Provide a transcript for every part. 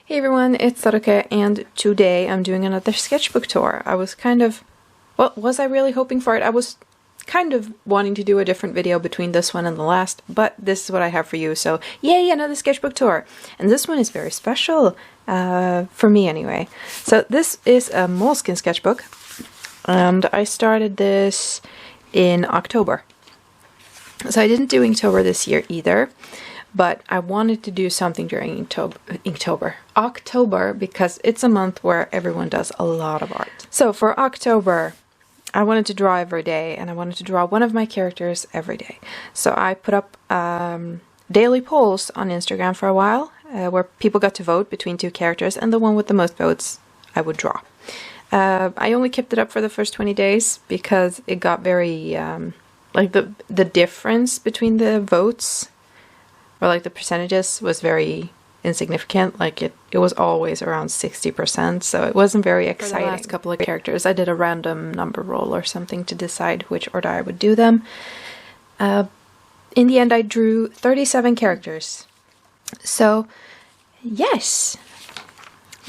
Hey everyone, it's Sakura, and today I'm doing another sketchbook tour. I was kind of, well, was I really hoping for it? I was kind of wanting to do a different video between this one and the last, but this is what I have for you, so yay, another sketchbook tour! And this one is very special, for me anyway. So this is a Moleskine sketchbook, and I started this in October. So I didn't do Inktober this year either. But I wanted to do something during October, because it's a month where everyone does a lot of art. So for October, I wanted to draw every day, and I wanted to draw one of my characters every day. So I put up daily polls on Instagram for a while, where people got to vote between two characters, and the one with the most votes I would draw. I only kept it up for the first 20 days because it got very, like the difference between the votes, or like the percentages, was very insignificant. Like it was always around 60%, so it wasn't very exciting. For the last couple of characters, I did a random number roll or something to decide which order I would do them. In the end, I drew 37 characters. So, yes!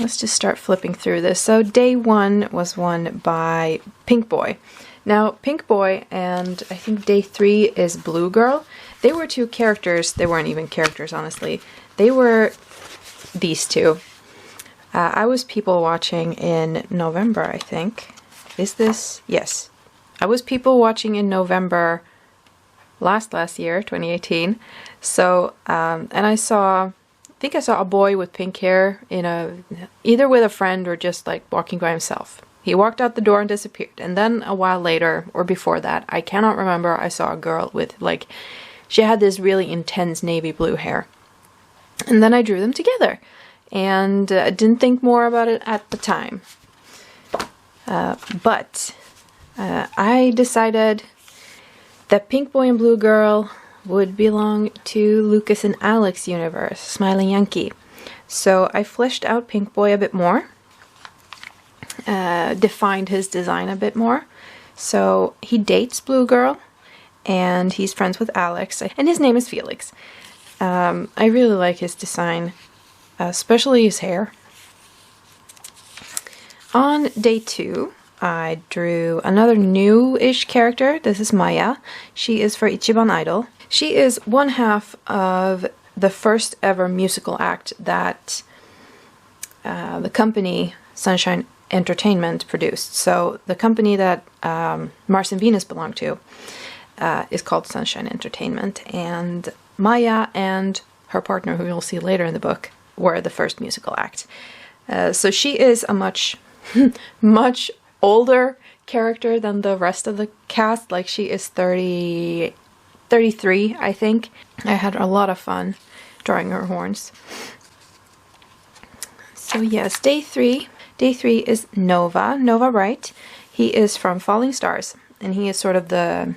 Let's just start flipping through this. So day one was won by Pink Boy. Now, Pink Boy and I think day 3 is Blue Girl. They were two characters. They weren't even characters, honestly. They were these two. I was people watching in November, I think. Is this? Yes. I was people watching in November last year, 2018. So, and I think I saw a boy with pink hair either with a friend or just like walking by himself. He walked out the door and disappeared. And then a while later, or before that, I cannot remember, I saw a girl with like, she had this really intense navy blue hair. And then I drew them together. And didn't think more about it at the time. But I decided that Pink Boy and Blue Girl would belong to Lucas and Alex universe, Smiling Yankee. So I fleshed out Pink Boy a bit more. Defined his design a bit more. So he dates Blue Girl, and he's friends with Alex, and his name is Felix. I really like his design, especially his hair. On day 2, I drew another new-ish character. This is Maya. She is for Ichiban Idol. She is one half of the first ever musical act that the company Sunshine Entertainment produced. So the company that Mars and Venus belong to is called Sunshine Entertainment, and Maya and her partner, who you'll see later in the book, were the first musical act. So she is a much older character than the rest of the cast. Like, she is 33, I think. I had a lot of fun drawing her horns. So yes, day 3. Day 3 is Nova Wright. He is from Falling Stars, and he is sort of the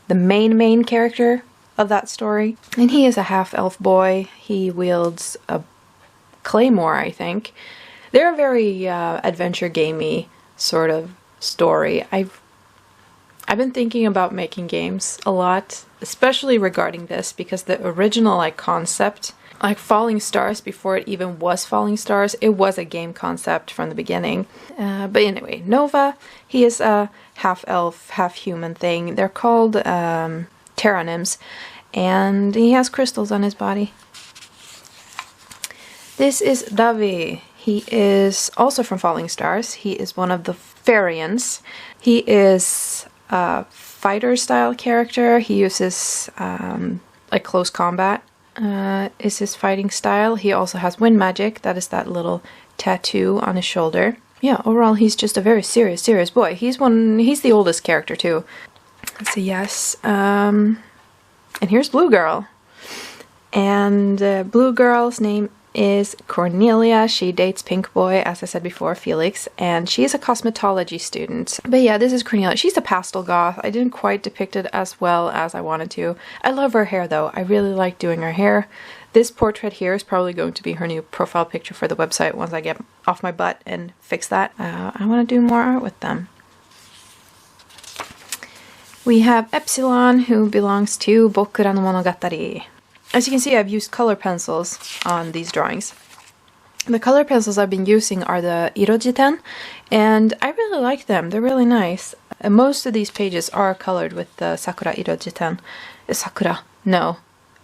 main character of that story. And he is a half-elf boy. He wields a claymore, I think. They're a very adventure gamey sort of story. I've been thinking about making games a lot, especially regarding this, because the original concept, like Falling Stars, before it even was Falling Stars, it was a game concept from the beginning. But anyway, Nova, he is a half-elf, half-human thing. They're called pteronyms, and he has crystals on his body. This is Davi. He is also from Falling Stars. He is one of the Farians. He is a fighter-style character. He uses like close combat. Is his fighting style. He also has wind magic. That is that little tattoo on his shoulder. Yeah, overall he's just a very serious boy. He's the oldest character too. So yes, and here's Blue Girl. And Blue Girl's name is Cornelia. She dates Pink Boy, as I said before, Felix, and she is a cosmetology student. But yeah, this is Cornelia. She's a pastel goth. I didn't quite depict it as well as I wanted to. I love her hair though. I really like doing her hair. This portrait here is probably going to be her new profile picture for the website once I get off my butt and fix that. I want to do more art with them. We have Epsilon, who belongs to Bokura no Monogatari. As you can see, I've used color pencils on these drawings. The color pencils I've been using are the Irojiten, and I really like them. They're really nice. And most of these pages are colored with the Sakura Irojiten. Sakura? No.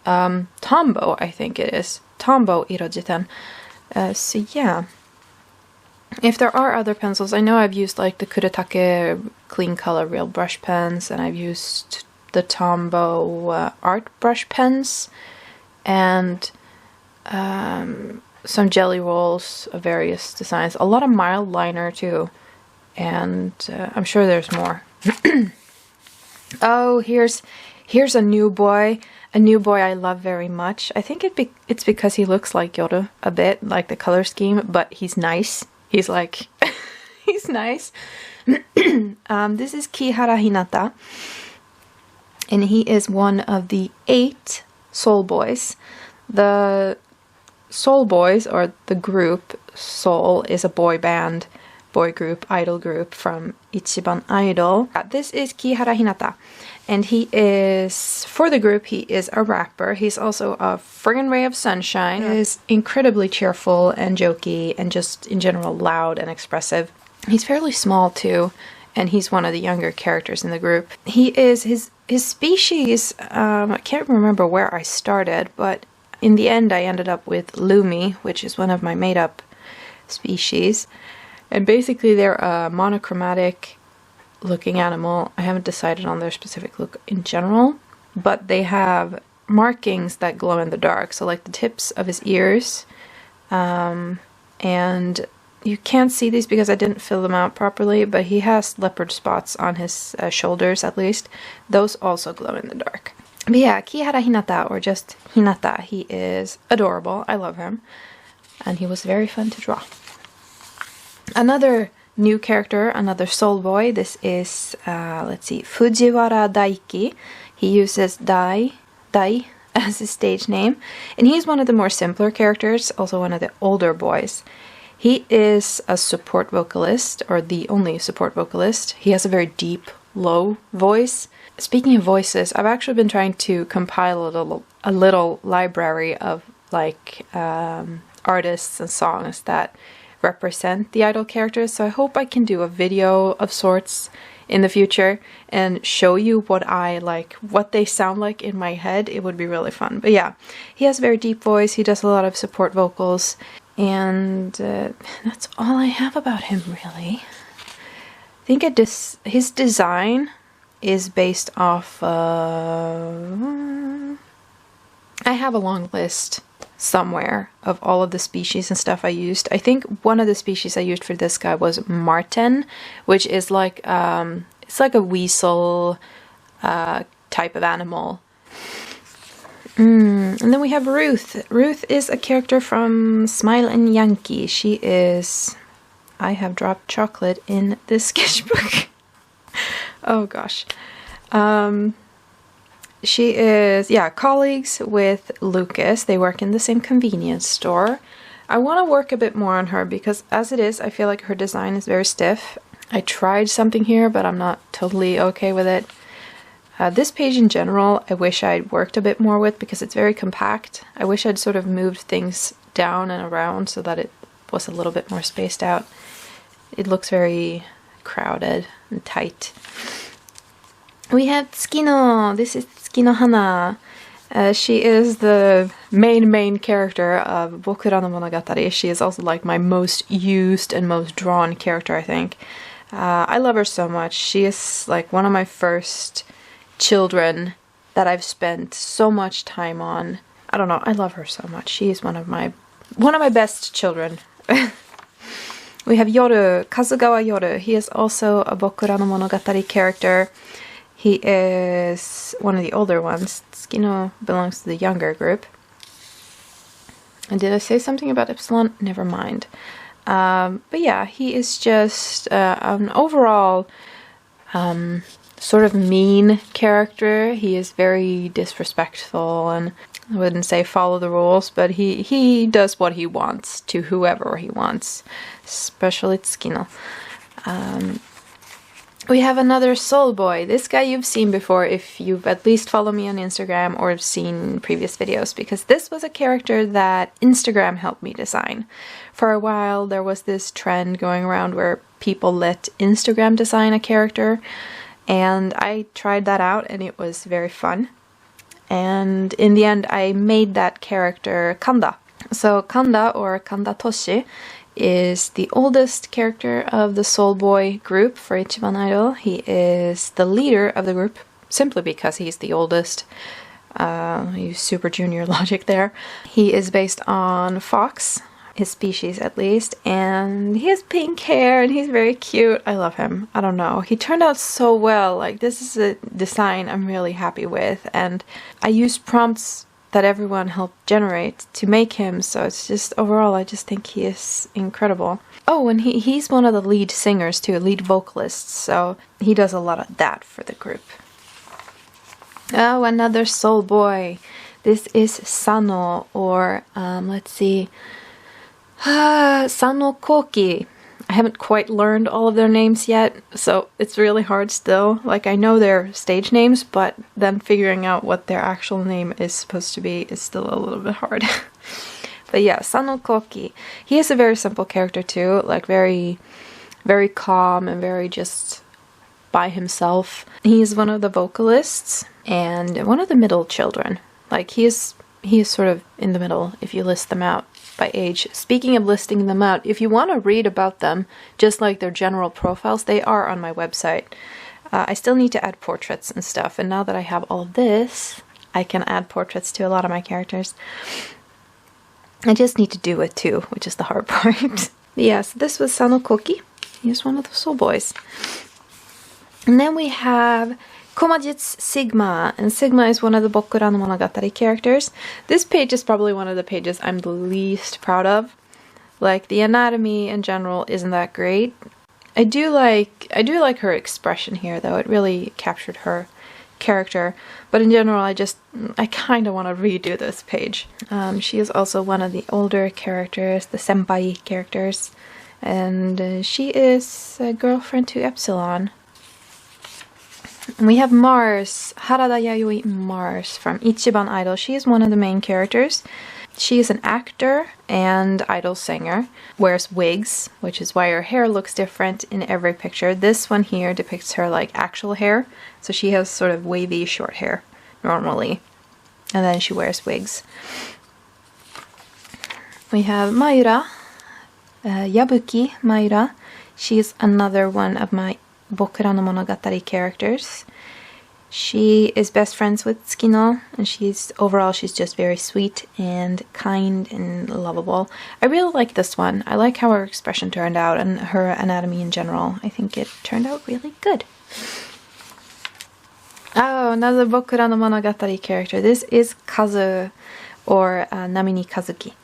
Tombow, I think it is. Tombow Irojiten. So yeah. If there are other pencils, I know I've used like the Kuretake clean color real brush pens, and I've used the Tombow art brush pens, and some jelly rolls of various designs. A lot of mild liner too, and I'm sure there's more. Oh, here's a new boy. A new boy I love very much. I think it's because he looks like Yoru a bit, like the color scheme, but he's nice. He's like, he's nice. This is Kihara Hinata, and he is one of the 8 Soul Boys. The Soul Boys, or the group Soul, is a boy band, boy group, idol group from Ichiban Idol. This is Kihara Hinata, and he is, for the group, he is a rapper. He's also a friggin' ray of sunshine. He is incredibly cheerful and jokey and just in general loud and expressive. He's fairly small too, and he's one of the younger characters in the group. He is, his species, I can't remember where I started, but in the end I ended up with Lumi, which is one of my made up species. And basically they're a monochromatic looking animal. I haven't decided on their specific look in general, but they have markings that glow in the dark. So like the tips of his ears, and you can't see these because I didn't fill them out properly, but he has leopard spots on his shoulders at least. Those also glow in the dark. But yeah, Kihara Hinata, or just Hinata, he is adorable. I love him. And he was very fun to draw. Another new character, another soul boy. This is, let's see, Fujiwara Daiki. He uses Dai as his stage name. And he's one of the more simpler characters, also one of the older boys. He is a support vocalist, or the only support vocalist. He has a very deep, low voice. Speaking of voices, I've actually been trying to compile a little library of like artists and songs that represent the idol characters, so I hope I can do a video of sorts in the future and show you what I like, what they sound like in my head. It would be really fun. But yeah, he has a very deep voice, he does a lot of support vocals, and that's all I have about him really. I think his design is based off I have a long list somewhere of all of the species and stuff I used. I think one of the species I used for this guy was marten, which is like it's like a weasel type of animal. And then we have Ruth. Ruth is a character from Smile and Yankee. She is, I have dropped chocolate in this sketchbook. Oh gosh. She is, yeah, colleagues with Lucas. They work in the same convenience store. I want to work a bit more on her because as it is, I feel like her design is very stiff. I tried something here, but I'm not totally okay with it. This page in general, I wish I'd worked a bit more with because it's very compact. I wish I'd sort of moved things down and around so that it was a little bit more spaced out. It looks very crowded and tight. We have Tsukino. This is Tsukino Hana. She is the main character of Bokura no Monogatari. She is also like my most used and most drawn character, I think. I love her so much. She is like one of my first children that I've spent so much time on. I don't know, I love her so much. She is one of my best children. We have Yoru, Kazugawa Yoru. He is also a Bokura no Monogatari character. He is one of the older ones. Tsukino belongs to the younger group. And did I say something about Epsilon? Never mind. But yeah, he is just an overall sort of mean character. He is very disrespectful and I wouldn't say follow the rules, but he does what he wants to whoever he wants, especially Tsukino. We have another soul boy. This guy you've seen before if you've at least followed me on Instagram or seen previous videos, because this was a character that Instagram helped me design. For a while there was this trend going around where people let Instagram design a character, and I tried that out and it was very fun. And in the end I made that character Kanda. So Kanda, or Kanda Toshi, is the oldest character of the Soul Boy group for Ichiban Idol. He is the leader of the group simply because he's the oldest. Use super junior logic there. He is based on fox, his species at least, and he has pink hair and he's very cute. I love him. I don't know. He turned out so well. Like, this is a design I'm really happy with, and I used prompts that everyone helped generate to make him, so it's just, overall, I just think he is incredible. Oh, and he's one of the lead singers too, lead vocalists, so he does a lot of that for the group. Oh, another soul boy. This is Sano, or, let's see, Sano Koki. I haven't quite learned all of their names yet, so it's really hard still. Like, I know their stage names, but then figuring out what their actual name is supposed to be is still a little bit hard. But yeah, Sano Koki. He is a very simple character too, like very, very calm and very just by himself. He is one of the vocalists and one of the middle children. Like, he is sort of in the middle if you list them out by age. Speaking of listing them out, if you want to read about them, just like their general profiles, they are on my website. I still need to add portraits and stuff, and now that I have all of this, I can add portraits to a lot of my characters. I just need to do it too, which is the hard part. Yes, this was Sano Koki. He's one of the soul boys. And then we have Komajitsu Sigma, and Sigma is one of the Bokura no Monogatari characters. This page is probably one of the pages I'm the least proud of. Like, the anatomy in general isn't that great. I do like her expression here though. It really captured her character. But in general, I kind of want to redo this page. She is also one of the older characters, the senpai characters, and she is a girlfriend to Epsilon. And we have Mars, Harada Yayoi Mars from Ichiban Idol. She is one of the main characters. She is an actor and idol singer, wears wigs, which is why her hair looks different in every picture. This one here depicts her like actual hair, so she has sort of wavy short hair normally, and then she wears wigs. We have Mayura, Yabuki Mayura. She is another one of my Bokura no Monogatari characters. She is best friends with Tsukino, and overall she's just very sweet and kind and lovable. I really like this one. I like how her expression turned out and her anatomy in general. I think it turned out really good. Oh, another Bokura no Monogatari character. This is Kazu, or Namini Kazuki.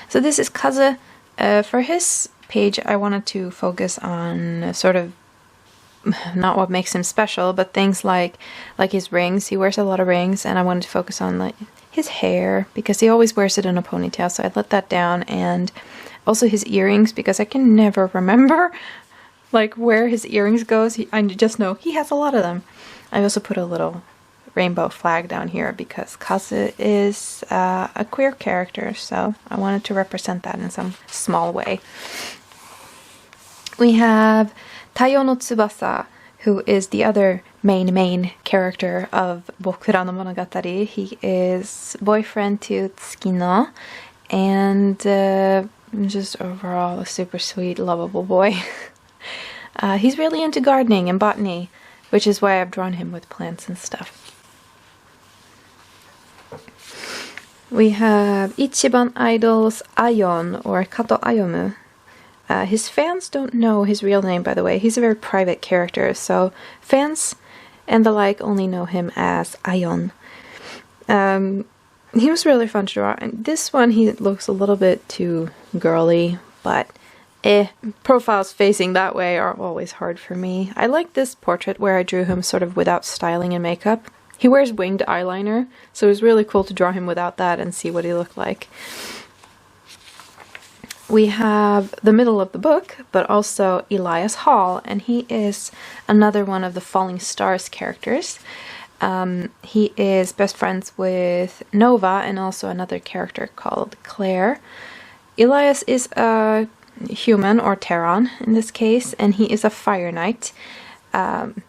So this is Kazu. For his page, I wanted to focus on sort of not what makes him special, but things like his rings. He wears a lot of rings, and I wanted to focus on like his hair because he always wears it in a ponytail, so I let that down, and also his earrings because I can never remember like where his earrings goes. I just know he has a lot of them. I also put a little rainbow flag down here because Kazu is a queer character, so I wanted to represent that in some small way. We have Taiyo no Tsubasa, who is the other main character of Bokura no Monogatari. He is boyfriend to Tsukino, and just overall a super sweet, lovable boy. He's really into gardening and botany, which is why I've drawn him with plants and stuff. We have Ichiban Idol's Aion, or Kato Ayomu. His fans don't know his real name, by the way. He's a very private character, so fans and the like only know him as Aion. He was really fun to draw, and this one he looks a little bit too girly, but profiles facing that way are always hard for me. I like this portrait where I drew him sort of without styling and makeup. He wears winged eyeliner, so it was really cool to draw him without that and see what he looked like. we have the middle of the book, but also Elias Hall, and he is another one of the Falling Stars characters. He is best friends with Nova and also another character called Claire. Elias is a human, or Terran in this case, and he is a fire knight,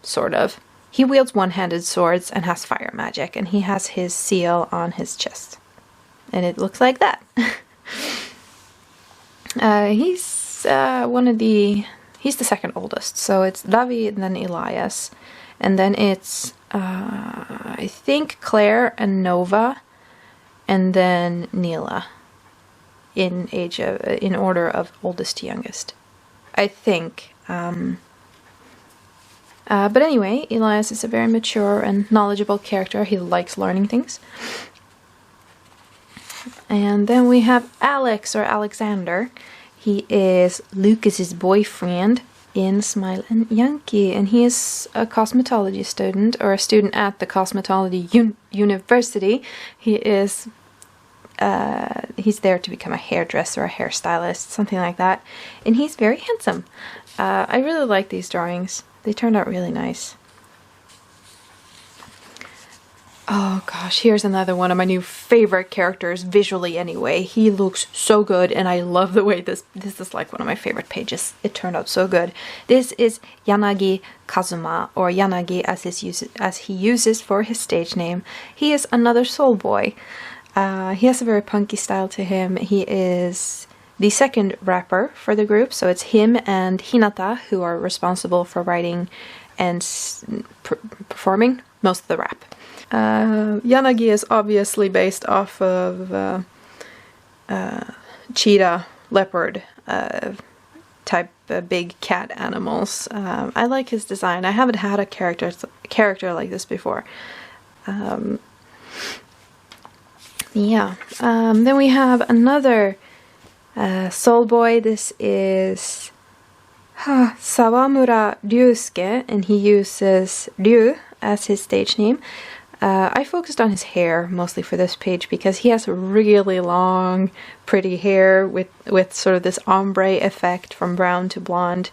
sort of. He wields one-handed swords and has fire magic, and he has his seal on his chest. And it looks like that. He's he's the second oldest, so it's Davi and then Elias, and then it's I think Claire and Nova, and then Neela, in order of oldest to youngest, I think. But anyway, Elias is a very mature and knowledgeable character. He likes learning things. And then we have Alex, or Alexander. He is Lucas's boyfriend in Smile and Yankee, and he is a cosmetology student, or a student at the cosmetology university. He is he's there to become a hairdresser, a hairstylist, something like that, and he's very handsome. I really like these drawings. They turned out really nice. Oh gosh, here's another one of my new favorite characters, visually anyway. He looks so good, and I love the way this is like one of my favorite pages. It turned out so good. This is Yanagi Kazuma, or Yanagi as he uses for his stage name. He is another soul boy. He has a very punky style to him. He is the second rapper for the group, so it's him and Hinata who are responsible for writing and performing most of the rap. Yanagi is obviously based off of cheetah, leopard type big cat animals. I like his design. I haven't had a character like this before. Yeah. Then we have another soul boy. This is Sawamura Ryusuke, and he uses Ryu as his stage name. I focused on his hair mostly for this page because he has really long, pretty hair with sort of this ombre effect from brown to blonde.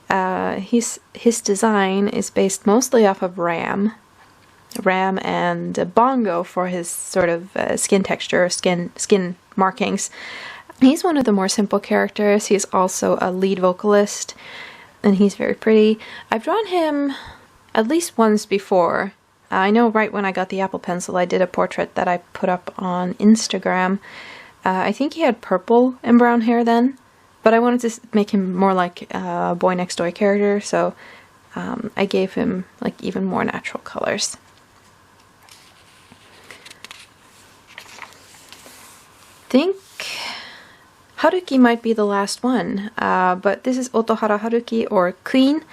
His design is based mostly off of Ram and Bongo for his sort of skin texture, skin markings. He's one of the more simple characters. He's also a lead vocalist, and he's very pretty. I've drawn him at least once before. I know right when I got the Apple Pencil, I did a portrait that I put up on Instagram. I think he had purple and brown hair then, but I wanted to make him more like a Boy Next Door character, so I gave him like even more natural colors. I think Haruki might be the last one, but this is Otohara Haruki, or Queen.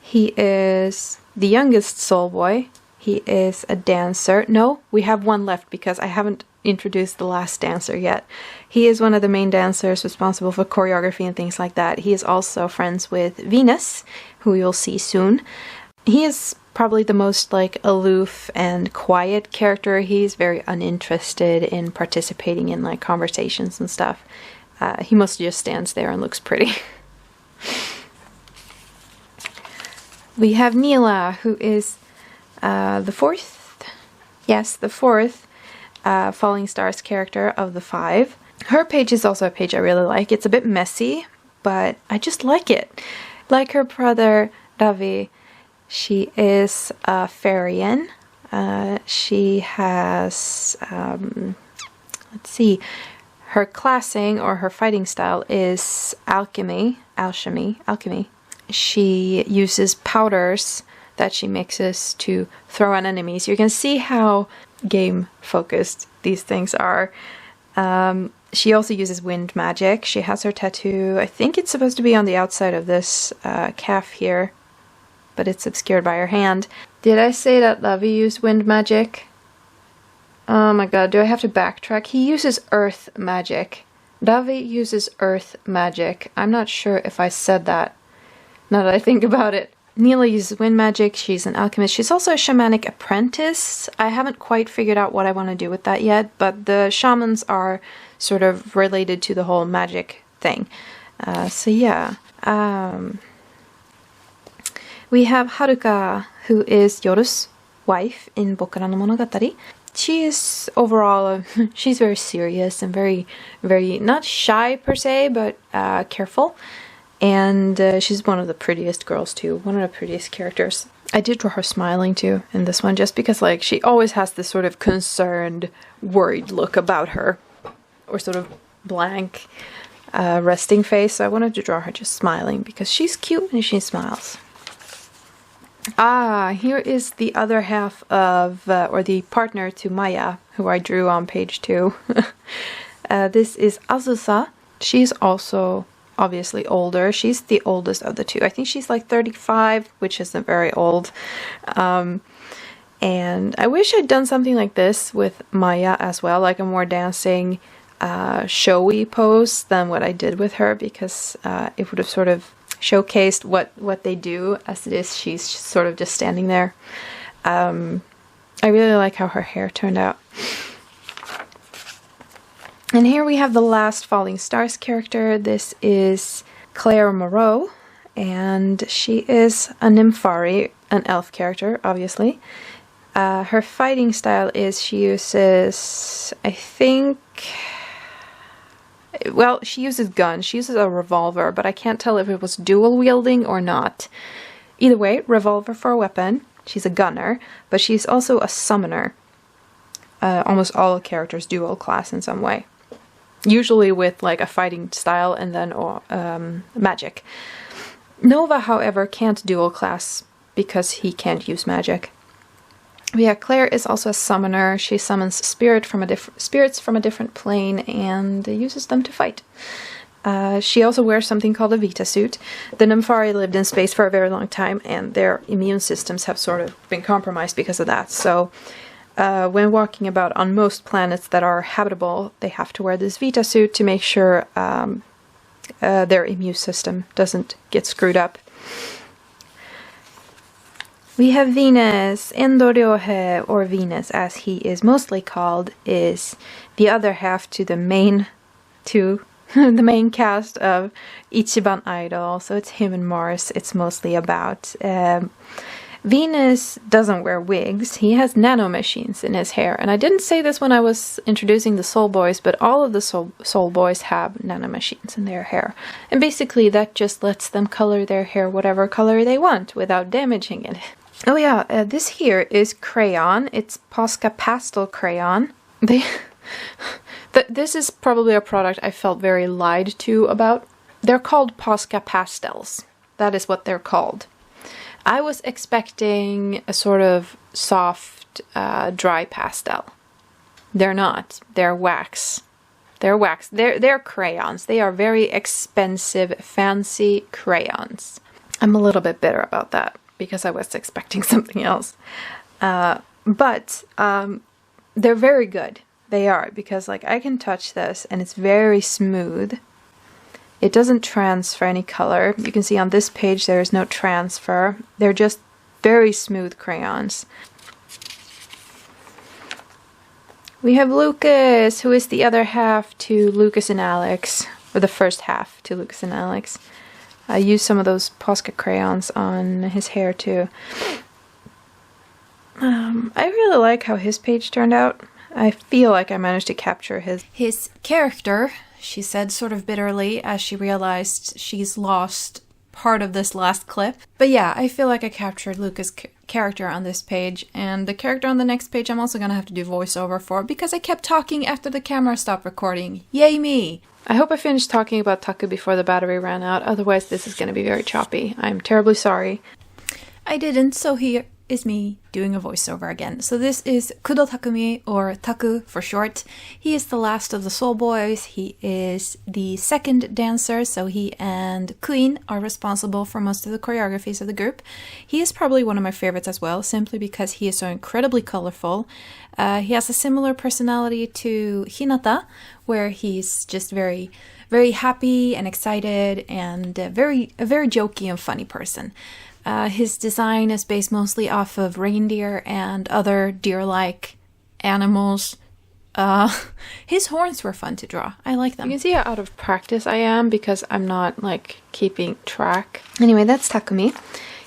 He is the youngest soul boy. He is a dancer. No, we have one left because I haven't introduced the last dancer yet. He is one of the main dancers responsible for choreography and things like that. He is also friends with Venus, who you'll see soon. He is probably the most like aloof and quiet character. He's very uninterested in participating in like conversations and stuff. He mostly just stands there and looks pretty. We have Neela, who is the fourth Falling Stars character of the 5. Her page is also a page I really like. It's a bit messy, but I just like it. Like her brother Davi, she is a Fairian. She has, let's see, her classing or her fighting style is alchemy. She uses powders that she mixes to throw on enemies. You can see how game focused these things are. She also uses wind magic. She has her tattoo. I think it's supposed to be on the outside of this calf here, but it's obscured by her hand. Did I say that Lavi used wind magic? Oh my god, do I have to backtrack? He uses earth magic. Davi uses earth magic. I'm not sure if I said that, now that I think about it. Neela uses wind magic. She's an alchemist. She's also a shamanic apprentice. I haven't quite figured out what I want to do with that yet, but the shamans are sort of related to the whole magic thing. So yeah. We have Haruka, who is Yoru's wife in Bokura no Monogatari. She is overall, she's very serious and very, not shy per se, but careful. And she's one of the prettiest girls too, one of the prettiest characters. I did draw her smiling too in this one, just because like she always has this sort of concerned, worried look about her, or sort of blank, resting face. So I wanted to draw her just smiling because she's cute and she smiles. Here is the other half of, or the partner to Maya, who I drew on page 2. This is Azusa. She's also obviously older. She's the oldest of the two. I think she's like 35, which isn't very old. And I wish I'd done something like this with Maya as well, like a more dancing, showy pose than what I did with her, because it would have sort of showcased what they do. As it is, she's sort of just standing there. I really like how her hair turned out. And here we have the last Falling Stars character. This is Claire Moreau, and she is a Nymphari, an elf character, obviously. Her fighting style is she uses, I think, well, she uses guns. She uses a revolver, but I can't tell if it was dual wielding or not. Either way, revolver for a weapon. She's a gunner, but she's also a summoner. Almost all characters dual class in some way. Usually with like a fighting style and then magic. Nova, however, can't dual class because he can't use magic. Yeah, Claire is also a summoner. She summons spirits from a different plane and uses them to fight. She also wears something called a Vita suit. The Nymphari lived in space for a very long time, and their immune systems have sort of been compromised because of that. So when walking about on most planets that are habitable, they have to wear this Vita suit to make sure their immune system doesn't get screwed up. We have Venus. Endo Ryohei, or Venus as he is mostly called, is the other half to the main cast of Ichiban Idol. So it's him and Mars it's mostly about. Venus doesn't wear wigs. He has nanomachines in his hair. And I didn't say this when I was introducing the Soul Boys, but all of the Soul Boys have nanomachines in their hair. And basically that just lets them color their hair whatever color they want without damaging it. Oh yeah, this here is crayon. It's Posca Pastel crayon. This is probably a product I felt very lied to about. They're called Posca Pastels. That is what they're called. I was expecting a sort of soft, dry pastel. They're not. They're wax. They're wax. They're crayons. They are very expensive, fancy crayons. I'm a little bit bitter about that, because I was expecting something else. But they're very good. They are, because like I can touch this and it's very smooth. It doesn't transfer any color. You can see on this page there is no transfer. They're just very smooth crayons. We have Lucas, who is the other half to Lucas and Alex, or the first half to Lucas and Alex. I used some of those Posca crayons on his hair too. I really like how his page turned out. I feel like I managed to capture his character, she said sort of bitterly as she realized she's lost part of this last clip. But yeah, I feel like I captured Lucas' character on this page, and the character on the next page I'm also gonna have to do voiceover for because I kept talking after the camera stopped recording. Yay me! I hope I finished talking about Taku before the battery ran out, otherwise this is going to be very choppy. I'm terribly sorry. I didn't, so here is me doing a voiceover again. So this is Kudo Takumi, or Taku for short. He is the last of the Soul Boys. He is the second dancer, so he and Queen are responsible for most of the choreographies of the group. He is probably one of my favorites as well, simply because he is so incredibly colorful. He has a similar personality to Hinata, where he's just very, very happy and excited and a very jokey and funny person. His design is based mostly off of reindeer and other deer-like animals. His horns were fun to draw. I like them. You can see how out of practice I am because I'm not like keeping track. Anyway, that's Takumi.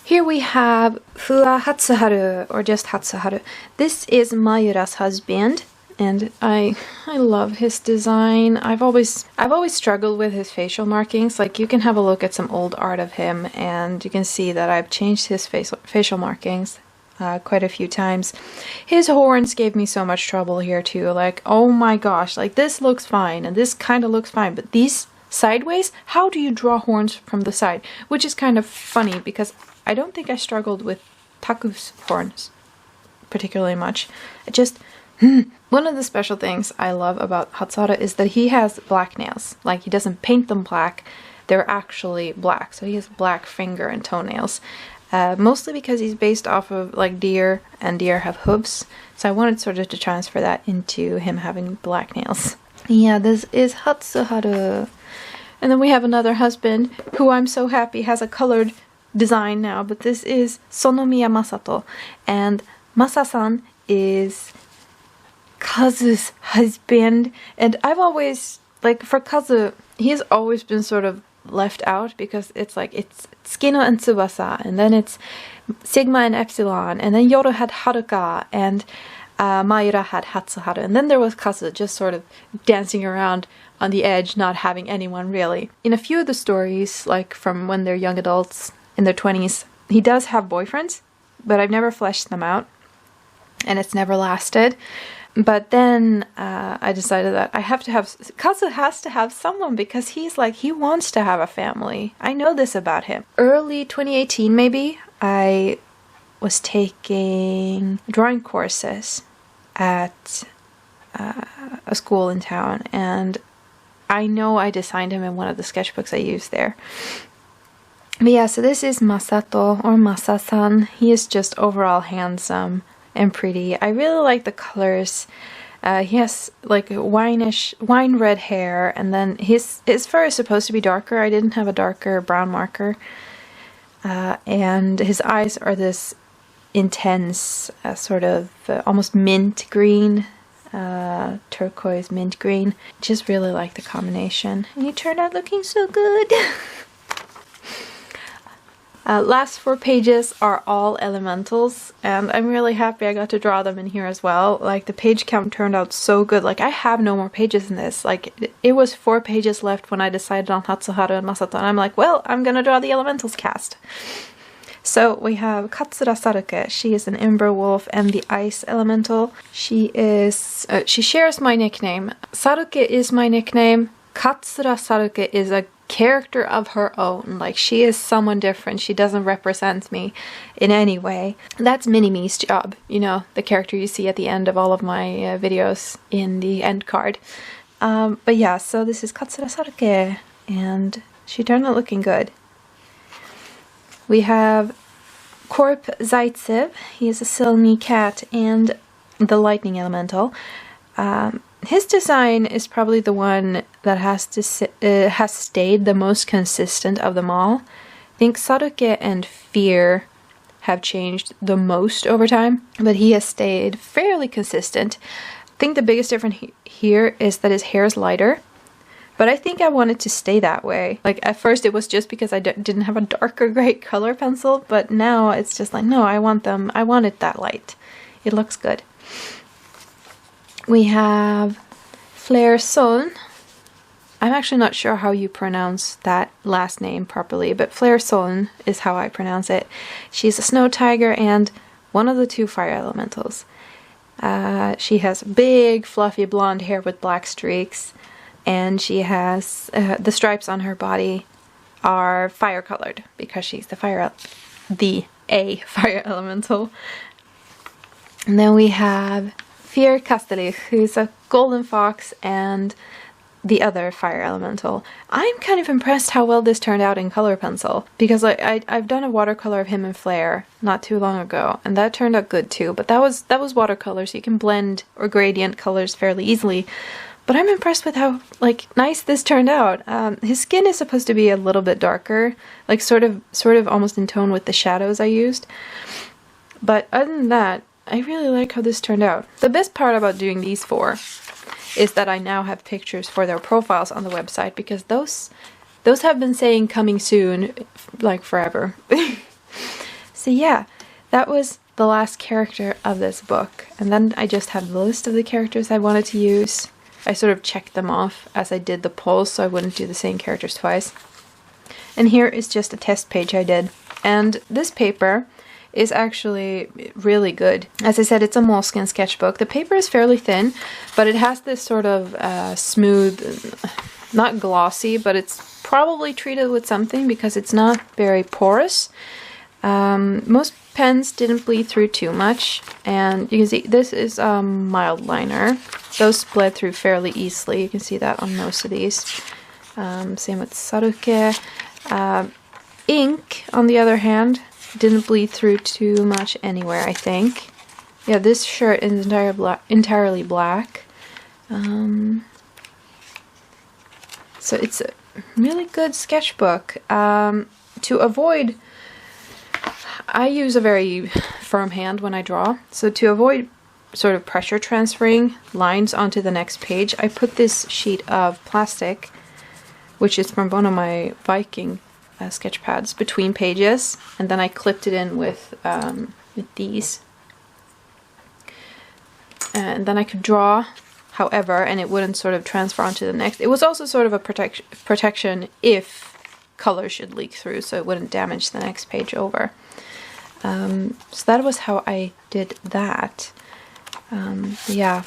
Here we have Fua Hatsuharu, or just Hatsuharu. This is Mayura's husband, and I love his design. I've always struggled with his facial markings. Like, you can have a look at some old art of him, and you can see that I've changed his facial markings quite a few times. His horns gave me so much trouble here too. Like, oh my gosh, like this looks fine, and this kind of looks fine, but these sideways, how do you draw horns from the side? Which is kind of funny because I don't think I struggled with Taku's horns particularly much. It just, one of the special things I love about Hatsuharu is that he has black nails. Like, he doesn't paint them black, they're actually black. So he has black finger and toenails. Mostly because he's based off of like deer, and deer have hooves. So I wanted sort of to transfer that into him having black nails. Yeah, this is Hatsuharu. And then we have another husband who I'm so happy has a colored design now, but this is Sonomiya Masato, and Masa-san is Kazu's husband. And I've always, like, for Kazu, he's always been sort of left out because it's like, it's Tsukino and Tsubasa, and then it's Sigma and Epsilon, and then Yoru had Haruka, and Mayura had Hatsuharu, and then there was Kazu just sort of dancing around on the edge, not having anyone really. In a few of the stories, like from when they're young adults in their 20s, he does have boyfriends, but I've never fleshed them out, and it's never lasted. But then I decided that Kazu has to have someone, because he's like, he wants to have a family. I know this about him. Early 2018 maybe, I was taking drawing courses at a school in town, and I know I designed him in one of the sketchbooks I used there. But yeah, so this is Masato, or Masa-san. He is just overall handsome and pretty. I really like the colors. He has like wine red hair, and then his fur is supposed to be darker. I didn't have a darker brown marker. And his eyes are this intense sort of almost mint green, turquoise mint green. Just really like the combination, and he turned out looking so good. Last 4 pages are all elementals, and I'm really happy I got to draw them in here as well. Like, the page count turned out so good. Like, I have no more pages in this. Like, it was 4 pages left when I decided on Hatsuharu and Masato, and I'm like, well, I'm gonna draw the elementals cast. So we have Katsura Saruke. She is an Ember Wolf and the Ice Elemental. She shares my nickname. Saruke is my nickname. Katsura Saruke is a character of her own. Like, she is someone different. She doesn't represent me in any way. That's Mini-Me's job, you know, the character you see at the end of all of my videos in the end card. But yeah, so this is Katsura Saruke, and she turned out looking good. We have Korp Zaitsev. He is a Silny cat and the Lightning Elemental. His design is probably the one that has stayed the most consistent of them all. I think Saruke and Fear have changed the most over time, but he has stayed fairly consistent. I think the biggest difference here is that his hair is lighter, but I think I wanted to stay that way. Like, at first it was just because I didn't have a darker gray color pencil, but now it's just like, no, I want it that light. It looks good. We have Flare Son. I'm actually not sure how you pronounce that last name properly, but Flare Son is how I pronounce it. She's a snow tiger and one of the 2 fire elementals. She has big, fluffy blonde hair with black streaks, and she has the stripes on her body are fire colored because she's the fire elemental. And then we have Fear Kastelich, who's a golden fox and the other fire elemental. I'm kind of impressed how well this turned out in color pencil, because I've done a watercolor of him in Flare not too long ago, and that turned out good too, but that was watercolor, so you can blend or gradient colors fairly easily. But I'm impressed with how, like, nice this turned out. His skin is supposed to be a little bit darker, like sort of almost in tone with the shadows I used. But other than that, I really like how this turned out. The best part about doing these 4 is that I now have pictures for their profiles on the website, because those have been saying coming soon, like forever. So yeah, that was the last character of this book. And then I just have the list of the characters I wanted to use. I sort of checked them off as I did the polls, so I wouldn't do the same characters twice. And here is just a test page I did. And this paper is actually really good. As I said, it's a moleskin sketchbook. The paper is fairly thin, but it has this sort of smooth, not glossy, but it's probably treated with something because it's not very porous. Most pens didn't bleed through too much, and you can see this is a mild liner. Those bled through fairly easily. You can see that on most of these. Same with Saruke. Ink, on the other hand, didn't bleed through too much anywhere, I think. Yeah, this shirt is entirely black. So it's a really good sketchbook. To avoid... I use a very firm hand when I draw, so to avoid sort of pressure transferring lines onto the next page, I put this sheet of plastic, which is from one of my Viking sketch pads, between pages, and then I clipped it in with these. And then I could draw, however, and it wouldn't sort of transfer onto the next. It was also sort of a protection if color should leak through, so it wouldn't damage the next page over. So that was how I did that. Yeah,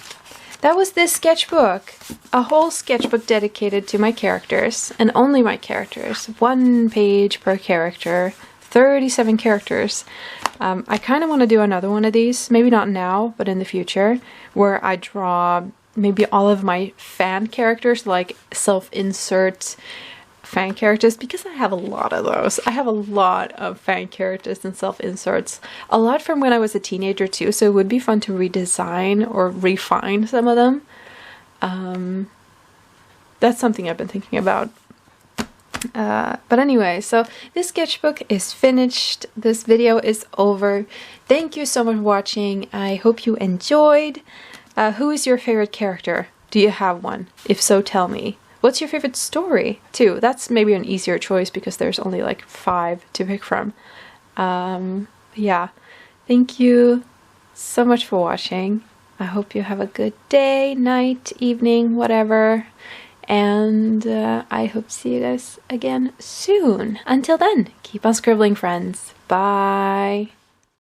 that was this sketchbook. A whole sketchbook dedicated to my characters, and only my characters. 1 page per character, 37 characters. I kind of want to do another one of these, maybe not now, but in the future, where I draw maybe all of my fan characters, like self-insert fan characters, because I have a lot of those. I have a lot of fan characters and self-inserts. A lot from when I was a teenager too, so it would be fun to redesign or refine some of them. That's something I've been thinking about. But anyway, so this sketchbook is finished. This video is over. Thank you so much for watching. I hope you enjoyed. Who is your favorite character? Do you have one? If so, tell me. What's your favorite story, too? That's maybe an easier choice because there's only like 5 to pick from. Yeah. Thank you so much for watching. I hope you have a good day, night, evening, whatever. And I hope to see you guys again soon. Until then, keep on scribbling, friends. Bye.